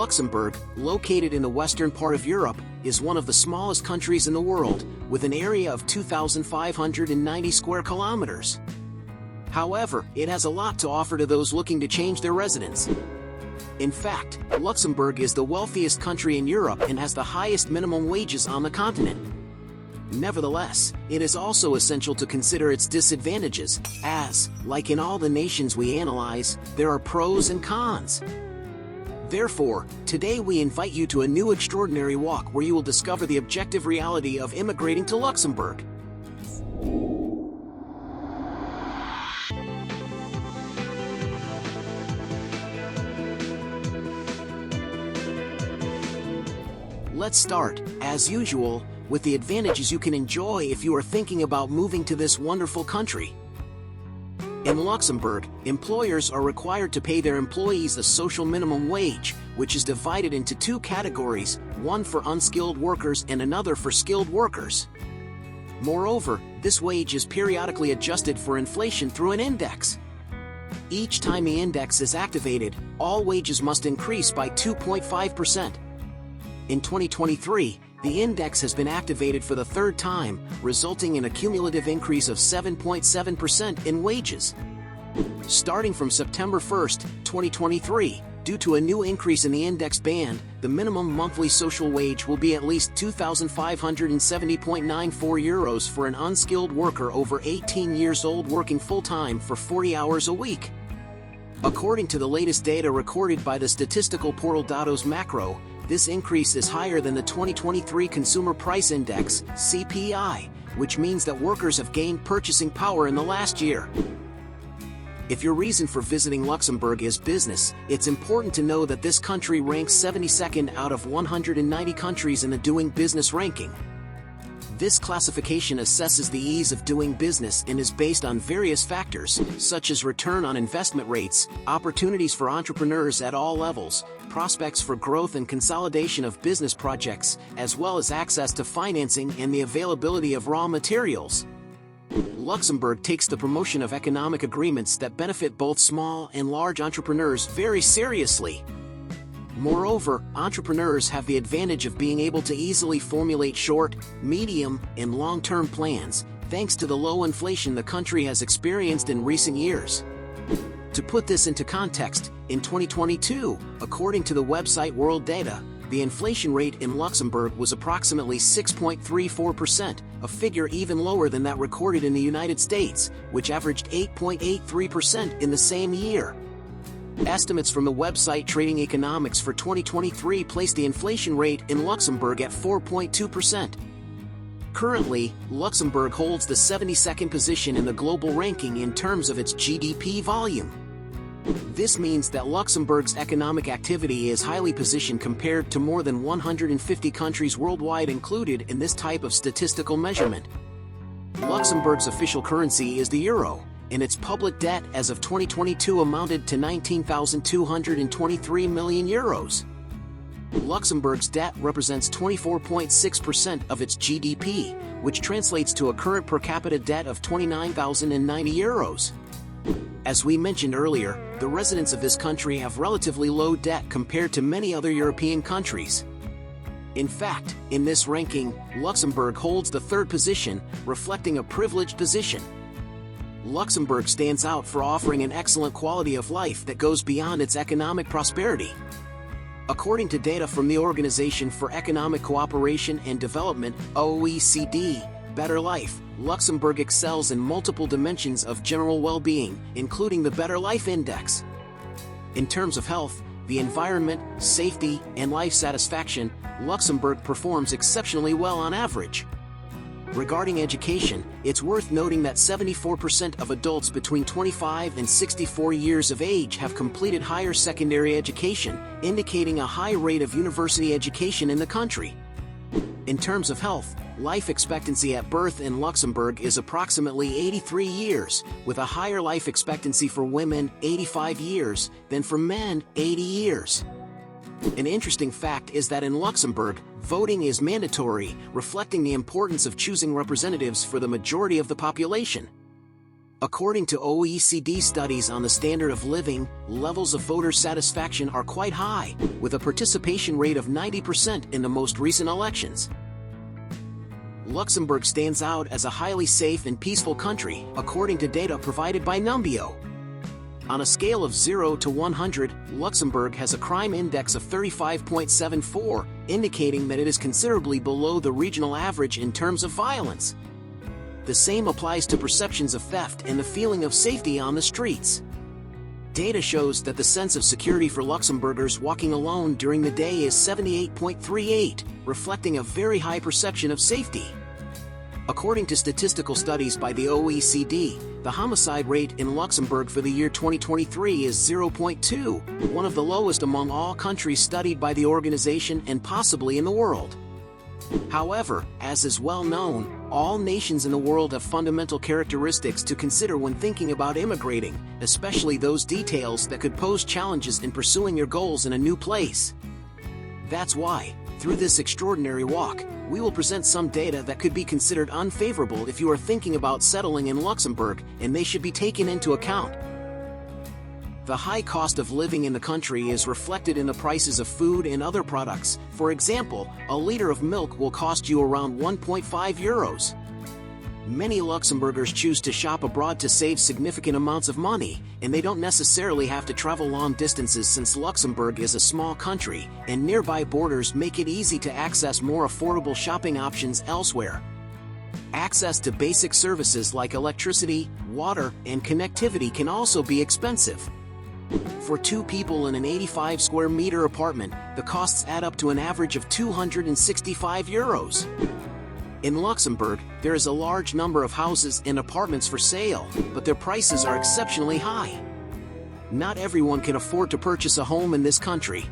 Luxembourg, located in the western part of Europe, is one of the smallest countries in the world, with an area of 2,590 square kilometers. However, it has a lot to offer to those looking to change their residence. In fact, Luxembourg is the wealthiest country in Europe and has the highest minimum wages on the continent. Nevertheless, it is also essential to consider its disadvantages, as, like in all the nations we analyze, there are pros and cons. Therefore, today we invite you to a new extraordinary walk where you will discover the objective reality of immigrating to Luxembourg. Let's start, as usual, with the advantages you can enjoy if you are thinking about moving to this wonderful country. In Luxembourg, employers are required to pay their employees a social minimum wage, which is divided into two categories, one for unskilled workers and another for skilled workers. Moreover, this wage is periodically adjusted for inflation through an index. Each time the index is activated, all wages must increase by 2.5%. In 2023, the index has been activated for the third time, resulting in a cumulative increase of 7.7% in wages. Starting from September 1, 2023, due to a new increase in the index band, the minimum monthly social wage will be at least €2,570.94 for an unskilled worker over 18 years old working full-time for 40 hours a week. According to the latest data recorded by the statistical portal Datos Macro, this increase is higher than the 2023 Consumer Price Index, CPI, which means that workers have gained purchasing power in the last year. If your reason for visiting Luxembourg is business, it's important to know that this country ranks 72nd out of 190 countries in the Doing Business ranking. This classification assesses the ease of doing business and is based on various factors, such as return on investment rates, opportunities for entrepreneurs at all levels, prospects for growth and consolidation of business projects, as well as access to financing and the availability of raw materials. Luxembourg takes the promotion of economic agreements that benefit both small and large entrepreneurs very seriously. Moreover, entrepreneurs have the advantage of being able to easily formulate short, medium, and long-term plans, thanks to the low inflation the country has experienced in recent years. To put this into context, in 2022, according to the website World Data, the inflation rate in Luxembourg was approximately 6.34%, a figure even lower than that recorded in the United States, which averaged 8.83% in the same year. Estimates from the website Trading Economics for 2023 place the inflation rate in Luxembourg at 4.2%. Currently, Luxembourg holds the 72nd position in the global ranking in terms of its GDP volume. This means that Luxembourg's economic activity is highly positioned compared to more than 150 countries worldwide included in this type of statistical measurement. Luxembourg's official currency is the euro, and its public debt as of 2022 amounted to €19,223 million. Luxembourg's debt represents 24.6% of its GDP, which translates to a current per capita debt of €29,090. As we mentioned earlier, the residents of this country have relatively low debt compared to many other European countries. In fact, in this ranking, Luxembourg holds the third position, reflecting a privileged position. Luxembourg stands out for offering an excellent quality of life that goes beyond its economic prosperity. According to data from the Organization for Economic Cooperation and Development, OECD, Better Life, Luxembourg excels in multiple dimensions of general well-being, including the Better Life Index. In terms of health, the environment, safety, and life satisfaction, Luxembourg performs exceptionally well on average. Regarding education, it's worth noting that 74% of adults between 25 and 64 years of age have completed higher secondary education, indicating a high rate of university education in the country. In terms of health, life expectancy at birth in Luxembourg is approximately 83 years, with a higher life expectancy for women, 85 years, than for men, 80 years. An interesting fact is that in Luxembourg, voting is mandatory, reflecting the importance of choosing representatives for the majority of the population. According to OECD studies on the standard of living, levels of voter satisfaction are quite high, with a participation rate of 90% in the most recent elections. Luxembourg stands out as a highly safe and peaceful country, according to data provided by Numbeo. On a scale of 0 to 100, Luxembourg has a crime index of 35.74, indicating that it is considerably below the regional average in terms of violence. The same applies to perceptions of theft and the feeling of safety on the streets. Data shows that the sense of security for Luxembourgers walking alone during the day is 78.38, reflecting a very high perception of safety. According to statistical studies by the OECD, the homicide rate in Luxembourg for the year 2023 is 0.2, one of the lowest among all countries studied by the organization and possibly in the world. However, as is well known, all nations in the world have fundamental characteristics to consider when thinking about immigrating, especially those details that could pose challenges in pursuing your goals in a new place. That's why, through this extraordinary walk, we will present some data that could be considered unfavorable if you are thinking about settling in Luxembourg, and they should be taken into account. The high cost of living in the country is reflected in the prices of food and other products. For example, a liter of milk will cost you around 1.5 euros. Many Luxembourgers choose to shop abroad to save significant amounts of money, and they don't necessarily have to travel long distances since Luxembourg is a small country, and nearby borders make it easy to access more affordable shopping options elsewhere. Access to basic services like electricity, water, and connectivity can also be expensive. For two people in an 85 square meter apartment, the costs add up to an average of 265 euros. In Luxembourg, there is a large number of houses and apartments for sale, but their prices are exceptionally high. Not everyone can afford to purchase a home in this country.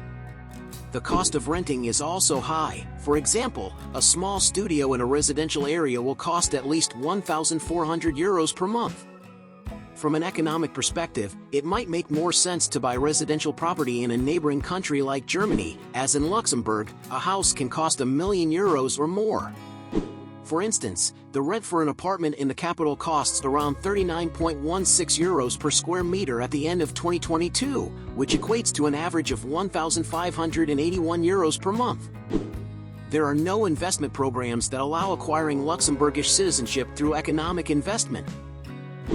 The cost of renting is also high. For example, a small studio in a residential area will cost at least 1,400 euros per month. From an economic perspective, it might make more sense to buy residential property in a neighboring country like Germany, as in Luxembourg, a house can cost €1,000,000 or more. For instance, the rent for an apartment in the capital costs around 39.16 euros per square meter at the end of 2022, which equates to an average of 1,581 euros per month. There are no investment programs that allow acquiring Luxembourgish citizenship through economic investment.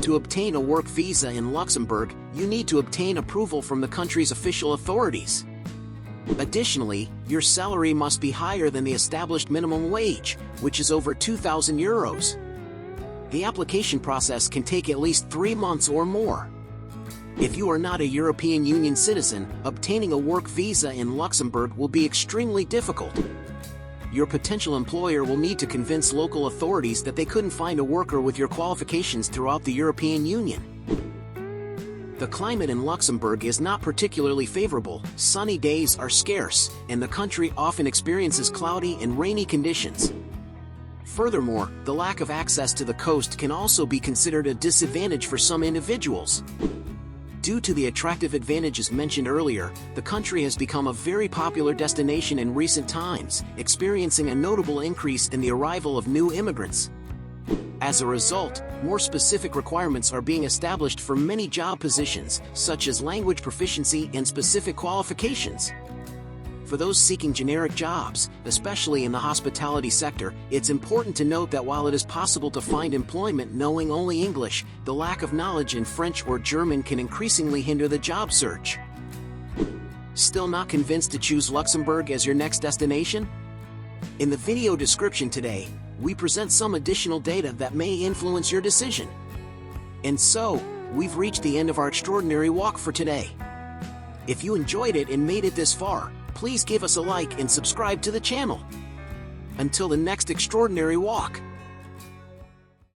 To obtain a work visa in Luxembourg, you need to obtain approval from the country's official authorities. Additionally, your salary must be higher than the established minimum wage, which is over 2,000 euros. The application process can take at least 3 months or more. If you are not a European Union citizen, obtaining a work visa in Luxembourg will be extremely difficult. Your potential employer will need to convince local authorities that they couldn't find a worker with your qualifications throughout the European Union. The climate in Luxembourg is not particularly favorable. Sunny days are scarce, and the country often experiences cloudy and rainy conditions. Furthermore, the lack of access to the coast can also be considered a disadvantage for some individuals. Due to the attractive advantages mentioned earlier, the country has become a very popular destination in recent times, experiencing a notable increase in the arrival of new immigrants. As a result, more specific requirements are being established for many job positions, such as language proficiency and specific qualifications. For those seeking generic jobs, especially in the hospitality sector, it's important to note that while it is possible to find employment knowing only English, the lack of knowledge in French or German can increasingly hinder the job search. Still not convinced to choose Luxembourg as your next destination? In the video description today, we present some additional data that may influence your decision. And so, we've reached the end of our extraordinary walk for today. If you enjoyed it and made it this far, please give us a like and subscribe to the channel. Until the next extraordinary walk.